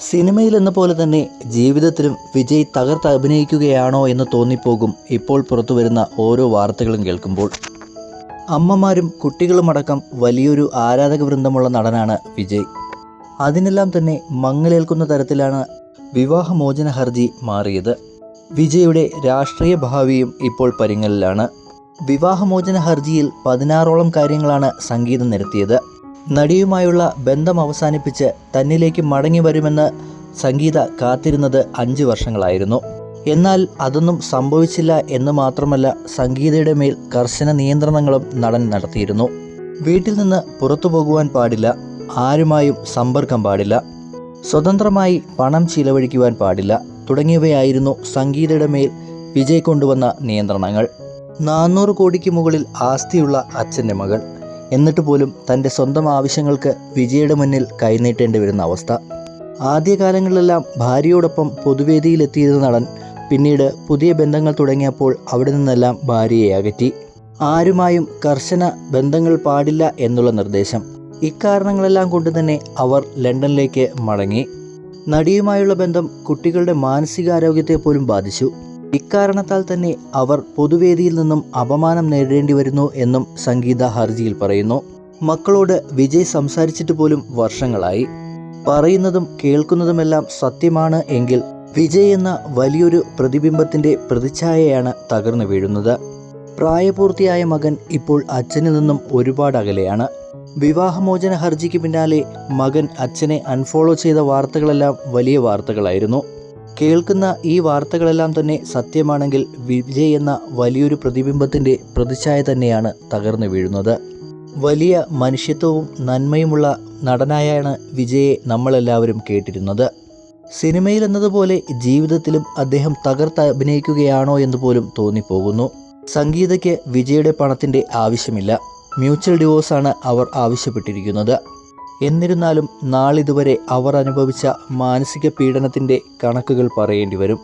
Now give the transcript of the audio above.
സിനിമയിലെന്ന പോലെ തന്നെ ജീവിതത്തിലും വിജയ് തകർത്ത് അഭിനയിക്കുകയാണോ എന്ന് തോന്നിപ്പോകും ഇപ്പോൾ പുറത്തുവരുന്ന ഓരോ വാർത്തകളും കേൾക്കുമ്പോൾ. അമ്മമാരും കുട്ടികളുമടക്കം വലിയൊരു ആരാധക വൃന്ദമുള്ള നടനാണ് വിജയ്. അതിനെല്ലാം തന്നെ മങ്ങലേൽക്കുന്ന തരത്തിലാണ് വിവാഹമോചന ഹർജി മാറിയത്. വിജയുടെ രാഷ്ട്രീയ ഭാവിയും ഇപ്പോൾ പരിങ്ങലിലാണ്. വിവാഹമോചന ഹർജിയിൽ 16ഓളം കാര്യങ്ങളാണ് സംഗീത നിരത്തിയത്. നടിയുമായുള്ള ബന്ധം അവസാനിപ്പിച്ച് തന്നിലേക്ക് മടങ്ങി വരുമെന്ന് സംഗീത കാത്തിരുന്നത് 5 വർഷങ്ങളായിരുന്നു. എന്നാൽ അതൊന്നും സംഭവിച്ചില്ല എന്ന് മാത്രമല്ല, സംഗീതയുടെ മേൽ കർശന നിയന്ത്രണങ്ങളും നടൻ നടത്തിയിരുന്നു. വീട്ടിൽ നിന്ന് പുറത്തു പോകുവാൻ പാടില്ല, ആരുമായും സമ്പർക്കം പാടില്ല, സ്വതന്ത്രമായി പണം ചിലവഴിക്കുവാൻ പാടില്ല തുടങ്ങിയവയായിരുന്നു സംഗീതയുടെ മേൽ വിജയ് കൊണ്ടുവന്ന നിയന്ത്രണങ്ങൾ. 400 കോടിക്ക് മുകളിൽ ആസ്തിയുള്ള അച്ഛൻ്റെ മകൾ, എന്നിട്ട് പോലും തൻ്റെ സ്വന്തം ആവശ്യങ്ങൾക്ക് വിജയുടെ മുന്നിൽ കൈനീട്ടേണ്ടി വരുന്ന അവസ്ഥ. ആദ്യകാലങ്ങളിലെല്ലാം ഭാര്യയോടൊപ്പം പൊതുവേദിയിലെത്തിയിരുന്ന നടൻ പിന്നീട് പുതിയ ബന്ധങ്ങൾ തുടങ്ങിയപ്പോൾ അവിടെ നിന്നെല്ലാം ഭാര്യയെ അകറ്റി. ആരുമായും കർശന ബന്ധങ്ങൾ പാടില്ല എന്നുള്ള നിർദ്ദേശം. ഇക്കാരണങ്ങളെല്ലാം കൊണ്ട് തന്നെ അവർ ലണ്ടനിലേക്ക് മടങ്ങി. നടിയുമായുള്ള ബന്ധം കുട്ടികളുടെ മാനസികാരോഗ്യത്തെ പോലും ബാധിച്ചു. ഇക്കാരണത്താൽ തന്നെ അവർ പൊതുവേദിയിൽ നിന്നും അപമാനം നേരിടേണ്ടി വരുന്നു എന്നും സംഗീത ഹർജിയിൽ പറയുന്നു. മക്കളോട് വിജയ് സംസാരിച്ചിട്ട് പോലും വർഷങ്ങളായി. പറയുന്നതും കേൾക്കുന്നതുമെല്ലാം സത്യമാണ് എങ്കിൽ വിജയ് എന്ന വലിയൊരു പ്രതിബിംബത്തിൻ്റെ പ്രതിച്ഛായയാണ് തകർന്നു വീഴുന്നത്. പ്രായപൂർത്തിയായ മകൻ ഇപ്പോൾ അച്ഛനിൽ നിന്നും ഒരുപാട് അകലെയാണ്. വിവാഹമോചന ഹർജിക്ക് പിന്നാലെ മകൻ അച്ഛനെ അൺഫോളോ ചെയ്ത വാർത്തകളെല്ലാം വലിയ വാർത്തകളായിരുന്നു. കേൾക്കുന്ന ഈ വാർത്തകളെല്ലാം തന്നെ സത്യമാണെങ്കിൽ വിജയ് എന്ന വലിയൊരു പ്രതിബിംബത്തിൻ്റെ പ്രതിച്ഛായ തന്നെയാണ് തകർന്നു വീഴുന്നത്. വലിയ മനുഷ്യത്വവും നന്മയുമുള്ള നടനായാണ് വിജയെ നമ്മളെല്ലാവരും കേട്ടിരുന്നത്. സിനിമയിൽ എന്നതുപോലെ ജീവിതത്തിലും അദ്ദേഹം തകർത്ത് അഭിനയിക്കുകയാണോ എന്ന് പോലും തോന്നിപ്പോകുന്നു. സംഗീതയ്ക്ക് വിജയുടെ പണത്തിൻ്റെ ആവശ്യമില്ല. മ്യൂച്വൽ ഡിവോഴ്സാണ് അവർ ആവശ്യപ്പെട്ടിരിക്കുന്നത്. എന്നിരുന്നാലും നാളിതുവരെ അവർ അനുഭവിച്ച മാനസിക പീഡനത്തിൻ്റെ കണക്കുകൾ പറയേണ്ടി വരും.